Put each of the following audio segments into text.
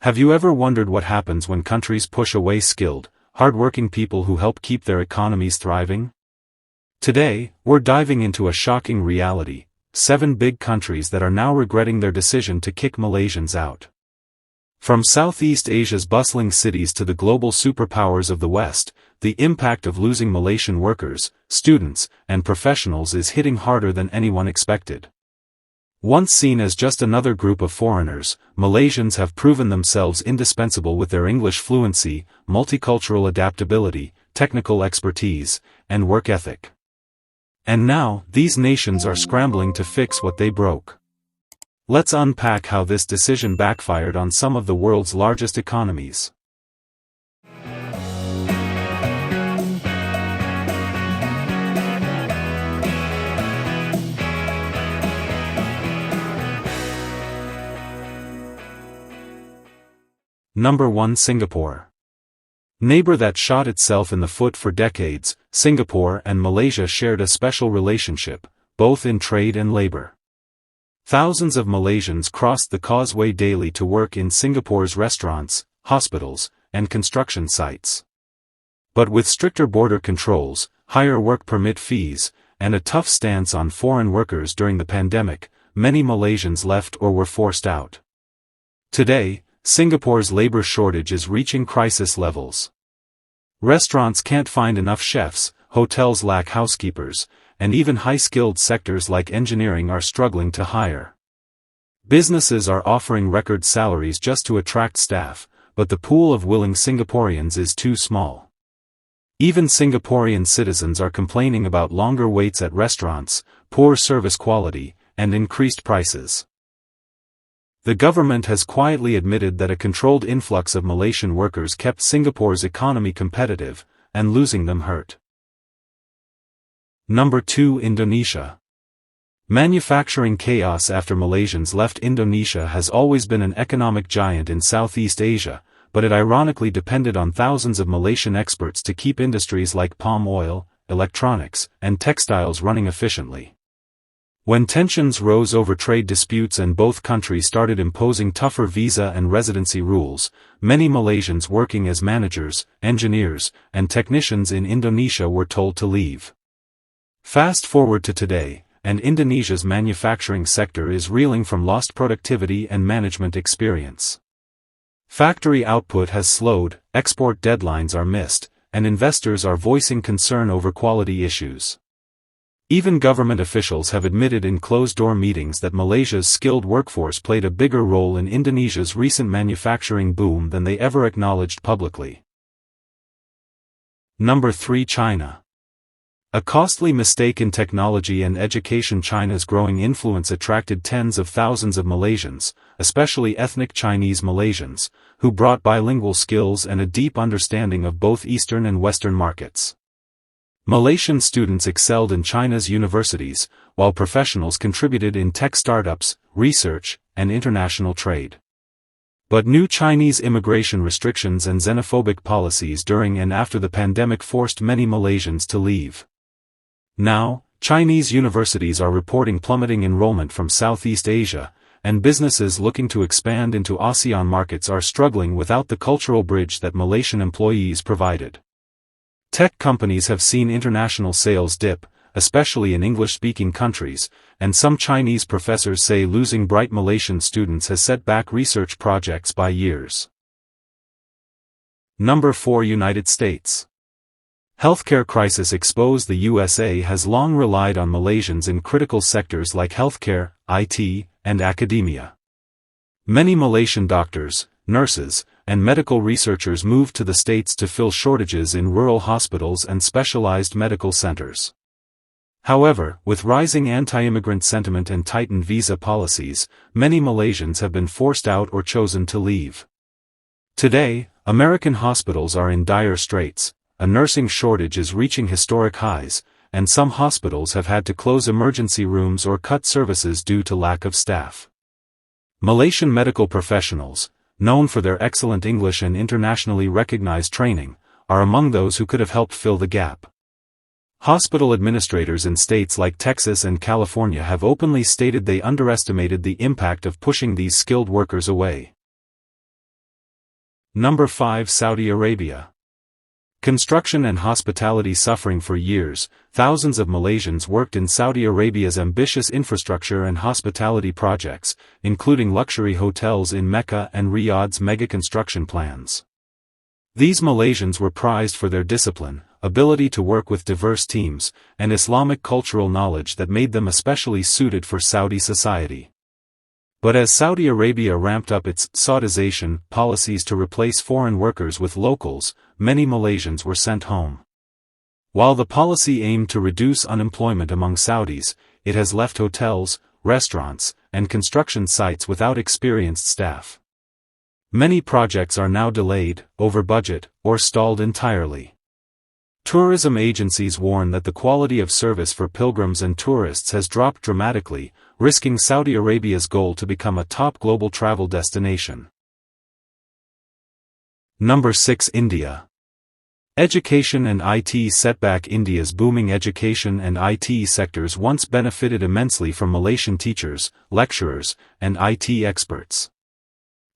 Have you ever wondered what happens when countries push away skilled, hardworking people who help keep their economies thriving? Today, we're diving into a shocking reality: 7 big countries that are now regretting their decision to kick Malaysians out. From Southeast Asia's bustling cities to the global superpowers of the West, the impact of losing Malaysian workers, students, and professionals is hitting harder than anyone expected. Once seen as just another group of foreigners, Malaysians have proven themselves indispensable with their English fluency, multicultural adaptability, technical expertise, and work ethic. And now, these nations are scrambling to fix what they broke. Let's unpack how this decision backfired on some of the world's largest economies. Number 1. Singapore. Neighbor that shot itself in the foot for decades, Singapore and Malaysia shared a special relationship, both in trade and labor. Thousands of Malaysians crossed the causeway daily to work in Singapore's restaurants, hospitals, and construction sites. But with stricter border controls, higher work permit fees, and a tough stance on foreign workers during the pandemic, many Malaysians left or were forced out. Today, Singapore's labor shortage is reaching crisis levels. Restaurants can't find enough chefs, hotels lack housekeepers, and even high-skilled sectors like engineering are struggling to hire. Businesses are offering record salaries just to attract staff, but the pool of willing Singaporeans is too small. Even Singaporean citizens are complaining about longer waits at restaurants, poor service quality, and increased prices. The government has quietly admitted that a controlled influx of Malaysian workers kept Singapore's economy competitive, and losing them hurt. Number 2. Indonesia. Manufacturing chaos after Malaysians left Indonesia has always been an economic giant in Southeast Asia, but it ironically depended on thousands of Malaysian experts to keep industries like palm oil, electronics, and textiles running efficiently. When tensions rose over trade disputes and both countries started imposing tougher visa and residency rules, many Malaysians working as managers, engineers, and technicians in Indonesia were told to leave. Fast forward to today, and Indonesia's manufacturing sector is reeling from lost productivity and management experience. Factory output has slowed, export deadlines are missed, and investors are voicing concern over quality issues. Even government officials have admitted in closed-door meetings that Malaysia's skilled workforce played a bigger role in Indonesia's recent manufacturing boom than they ever acknowledged publicly. Number 3. China. A costly mistake in technology and education. China's growing influence attracted tens of thousands of Malaysians, especially ethnic Chinese Malaysians, who brought bilingual skills and a deep understanding of both Eastern and Western markets. Malaysian students excelled in China's universities, while professionals contributed in tech startups, research, and international trade. But new Chinese immigration restrictions and xenophobic policies during and after the pandemic forced many Malaysians to leave. Now, Chinese universities are reporting plummeting enrollment from Southeast Asia, and businesses looking to expand into ASEAN markets are struggling without the cultural bridge that Malaysian employees provided. Tech companies have seen international sales dip, especially in English-speaking countries, and some Chinese professors say losing bright Malaysian students has set back research projects by years. Number 4. United States. Healthcare crisis exposed. The USA has long relied on Malaysians in critical sectors like healthcare, IT, and academia. Many Malaysian doctors, nurses, and medical researchers moved to the States to fill shortages in rural hospitals and specialized medical centers. However, with rising anti-immigrant sentiment and tightened visa policies, many Malaysians have been forced out or chosen to leave. Today, American hospitals are in dire straits, a nursing shortage is reaching historic highs, and some hospitals have had to close emergency rooms or cut services due to lack of staff. Malaysian medical professionals, known for their excellent English and internationally recognized training, are among those who could have helped fill the gap. Hospital administrators in states like Texas and California have openly stated they underestimated the impact of pushing these skilled workers away. Number 5. Saudi Arabia. Construction and hospitality suffering for years, thousands of Malaysians worked in Saudi Arabia's ambitious infrastructure and hospitality projects, including luxury hotels in Mecca and Riyadh's mega-construction plans. These Malaysians were prized for their discipline, ability to work with diverse teams, and Islamic cultural knowledge that made them especially suited for Saudi society. But as Saudi Arabia ramped up its Saudization policies to replace foreign workers with locals, many Malaysians were sent home. While the policy aimed to reduce unemployment among Saudis, it has left hotels, restaurants, and construction sites without experienced staff. Many projects are now delayed, over budget, or stalled entirely. Tourism agencies warn that the quality of service for pilgrims and tourists has dropped dramatically, risking Saudi Arabia's goal to become a top global travel destination. Number 6. India. Education and IT setback. India's booming education and IT sectors once benefited immensely from Malaysian teachers, lecturers, and IT experts.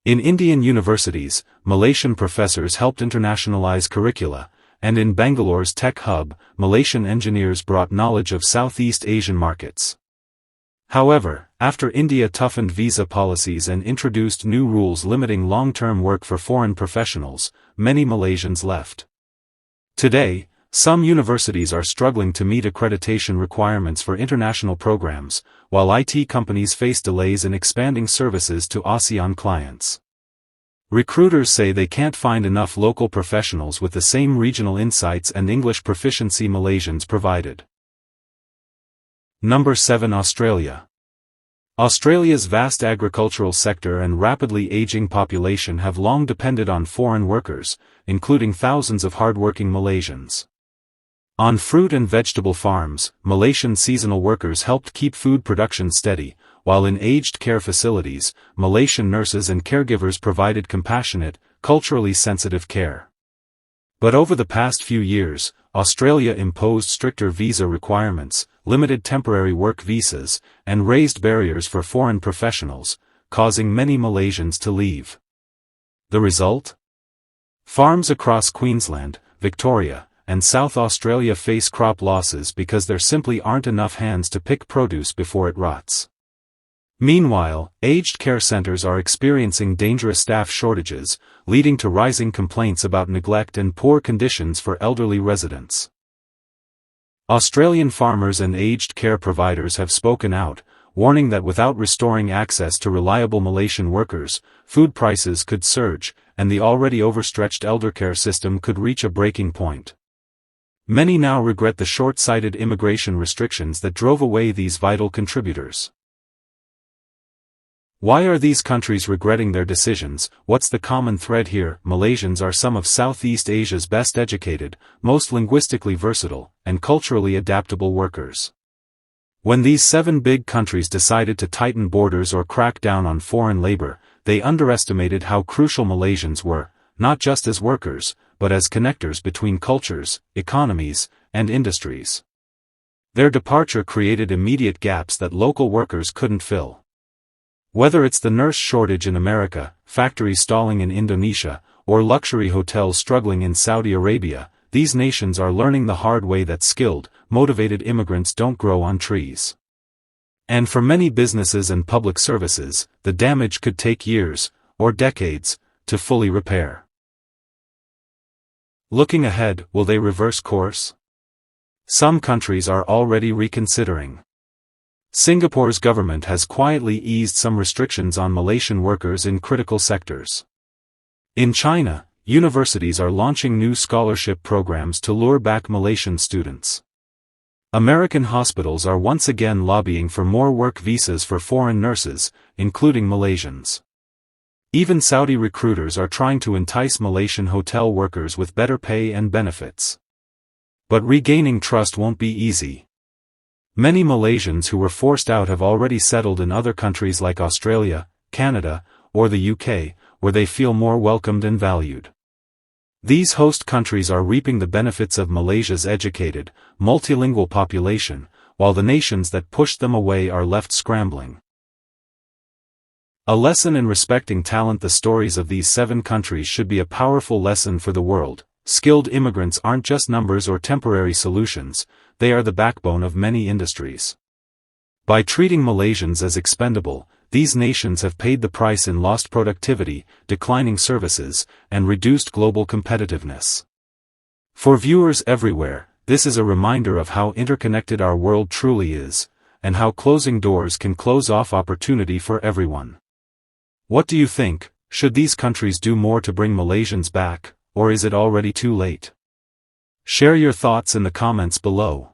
In Indian universities, Malaysian professors helped internationalize curricula, and in Bangalore's tech hub, Malaysian engineers brought knowledge of Southeast Asian markets. However, after India toughened visa policies and introduced new rules limiting long-term work for foreign professionals, many Malaysians left. Today, some universities are struggling to meet accreditation requirements for international programs, while IT companies face delays in expanding services to ASEAN clients. Recruiters say they can't find enough local professionals with the same regional insights and English proficiency Malaysians provided. Number 7. Australia. Australia's vast agricultural sector and rapidly aging population have long depended on foreign workers, including thousands of hardworking Malaysians. On fruit and vegetable farms, Malaysian seasonal workers helped keep food production steady, while in aged care facilities, Malaysian nurses and caregivers provided compassionate, culturally sensitive care. But over the past few years, Australia imposed stricter visa requirements, limited temporary work visas, and raised barriers for foreign professionals, causing many Malaysians to leave. The result? Farms across Queensland, Victoria, and South Australia face crop losses because there simply aren't enough hands to pick produce before it rots. Meanwhile, aged care centres are experiencing dangerous staff shortages, leading to rising complaints about neglect and poor conditions for elderly residents. Australian farmers and aged care providers have spoken out, warning that without restoring access to reliable Malaysian workers, food prices could surge, and the already overstretched eldercare system could reach a breaking point. Many now regret the short-sighted immigration restrictions that drove away these vital contributors. Why are these countries regretting their decisions? What's the common thread here? Malaysians are some of Southeast Asia's best educated, most linguistically versatile, and culturally adaptable workers. When these 7 big countries decided to tighten borders or crack down on foreign labor, they underestimated how crucial Malaysians were, not just as workers, but as connectors between cultures, economies, and industries. Their departure created immediate gaps that local workers couldn't fill. Whether it's the nurse shortage in America, factories stalling in Indonesia, or luxury hotels struggling in Saudi Arabia, these nations are learning the hard way that skilled, motivated immigrants don't grow on trees. And for many businesses and public services, the damage could take years, or decades, to fully repair. Looking ahead, will they reverse course? Some countries are already reconsidering. Singapore's government has quietly eased some restrictions on Malaysian workers in critical sectors. In China, universities are launching new scholarship programs to lure back Malaysian students. American hospitals are once again lobbying for more work visas for foreign nurses, including Malaysians. Even Saudi recruiters are trying to entice Malaysian hotel workers with better pay and benefits. But regaining trust won't be easy. Many Malaysians who were forced out have already settled in other countries like Australia, Canada, or the UK, where they feel more welcomed and valued. These host countries are reaping the benefits of Malaysia's educated, multilingual population, while the nations that pushed them away are left scrambling. A lesson in respecting talent. The stories of these 7 countries should be a powerful lesson for the world. Skilled immigrants aren't just numbers or temporary solutions, they are the backbone of many industries. By treating Malaysians as expendable, these nations have paid the price in lost productivity, declining services, and reduced global competitiveness. For viewers everywhere, this is a reminder of how interconnected our world truly is, and how closing doors can close off opportunity for everyone. What do you think? Should these countries do more to bring Malaysians back, or is it already too late? Share your thoughts in the comments below.